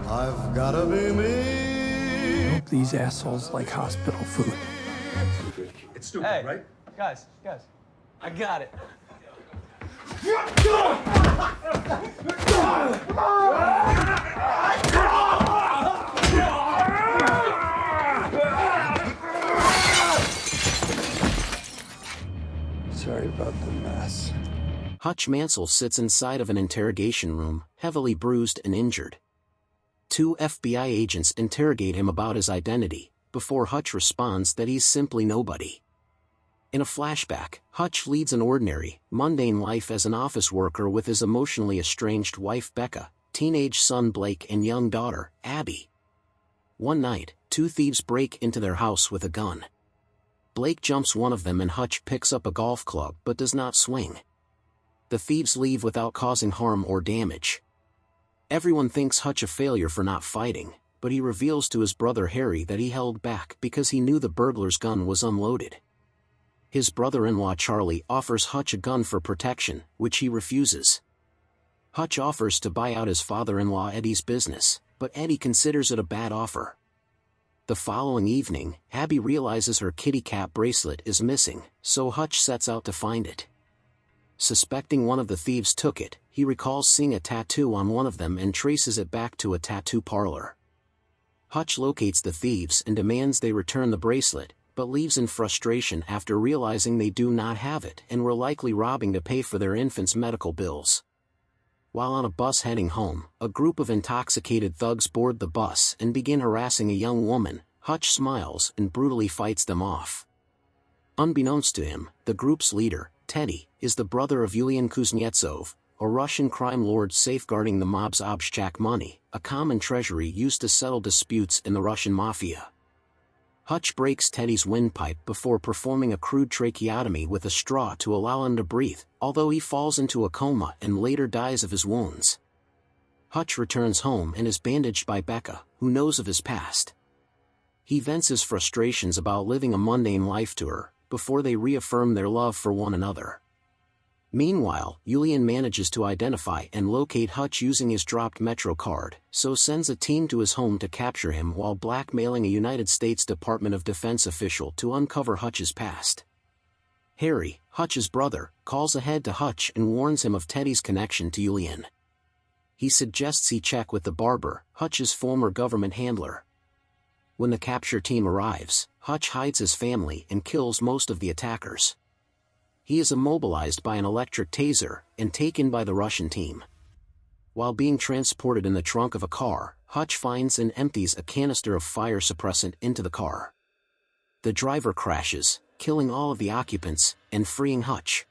I've gotta be me. I hope these assholes like hospital food. It's stupid, right? Guys, I got it. Sorry about the mess. Hutch Mansell sits inside of an interrogation room, heavily bruised and injured. Two FBI agents interrogate him about his identity, before Hutch responds that he's simply nobody. In a flashback, Hutch leads an ordinary, mundane life as an office worker with his emotionally estranged wife Becca, teenage son Blake and young daughter, Abby. One night, two thieves break into their house with a gun. Blake jumps one of them and Hutch picks up a golf club but does not swing. The thieves leave without causing harm or damage. Everyone thinks Hutch a failure for not fighting, but he reveals to his brother Harry that he held back because he knew the burglar's gun was unloaded. His brother-in-law Charlie offers Hutch a gun for protection, which he refuses. Hutch offers to buy out his father-in-law Eddie's business, but Eddie considers it a bad offer. The following evening, Abby realizes her kitty cat bracelet is missing, so Hutch sets out to find it. Suspecting one of the thieves took it, he recalls seeing a tattoo on one of them and traces it back to a tattoo parlor. Hutch locates the thieves and demands they return the bracelet, but leaves in frustration after realizing they do not have it and were likely robbing to pay for their infant's medical bills. While on a bus heading home, a group of intoxicated thugs board the bus and begin harassing a young woman. Hutch smiles and brutally fights them off. Unbeknownst to him, the group's leader, Teddy, is the brother of Yulian Kuznetsov, a Russian crime lord safeguarding the mob's obshchak money, a common treasury used to settle disputes in the Russian mafia. Hutch breaks Teddy's windpipe before performing a crude tracheotomy with a straw to allow him to breathe, although he falls into a coma and later dies of his wounds. Hutch returns home and is bandaged by Becca, who knows of his past. He vents his frustrations about living a mundane life to her, before they reaffirm their love for one another. Meanwhile, Yulian manages to identify and locate Hutch using his dropped Metro card, so sends a team to his home to capture him while blackmailing a United States Department of Defense official to uncover Hutch's past. Harry, Hutch's brother, calls ahead to Hutch and warns him of Teddy's connection to Yulian. He suggests he check with the barber, Hutch's former government handler. When the capture team arrives, Hutch hides his family and kills most of the attackers. He is immobilized by an electric taser and taken by the Russian team. While being transported in the trunk of a car, Hutch finds and empties a canister of fire suppressant into the car. The driver crashes, killing all of the occupants and freeing Hutch.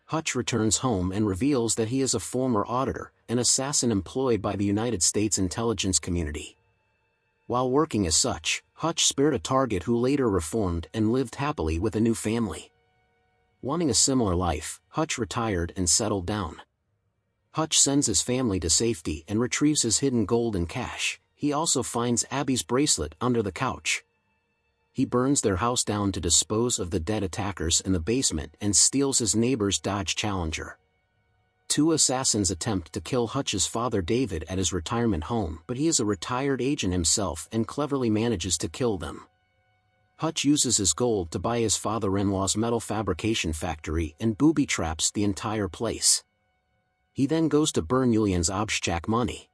Hutch returns home and reveals that he is a former auditor, an assassin employed by the United States intelligence community. While working as such, Hutch spared a target who later reformed and lived happily with a new family. Wanting a similar life, Hutch retired and settled down. Hutch sends his family to safety and retrieves his hidden gold and cash. He also finds Abby's bracelet under the couch. He burns their house down to dispose of the dead attackers in the basement and steals his neighbor's Dodge Challenger. Two assassins attempt to kill Hutch's father David at his retirement home, but he is a retired agent himself and cleverly manages to kill them. Hutch uses his gold to buy his father-in-law's metal fabrication factory and booby traps the entire place. He then goes to burn Yulian's obshchak money.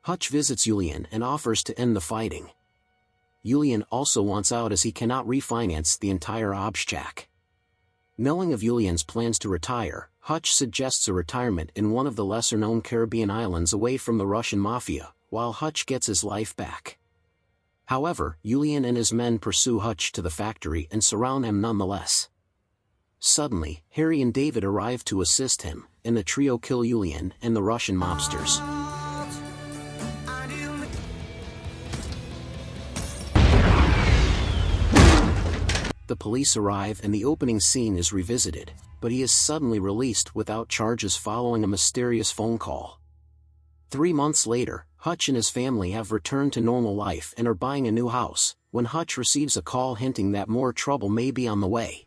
Hutch visits Yulian and offers to end the fighting. Yulian also wants out as he cannot refinance the entire obshchak. Knowing of Yulian's plans to retire, Hutch suggests a retirement in one of the lesser-known Caribbean islands away from the Russian mafia, while Hutch gets his life back. However, Yulian and his men pursue Hutch to the factory and surround him nonetheless. Suddenly, Harry and David arrive to assist him, and the trio kill Yulian and the Russian mobsters. The police arrive and the opening scene is revisited, but he is suddenly released without charges following a mysterious phone call. 3 months later, Hutch and his family have returned to normal life and are buying a new house, when Hutch receives a call hinting that more trouble may be on the way.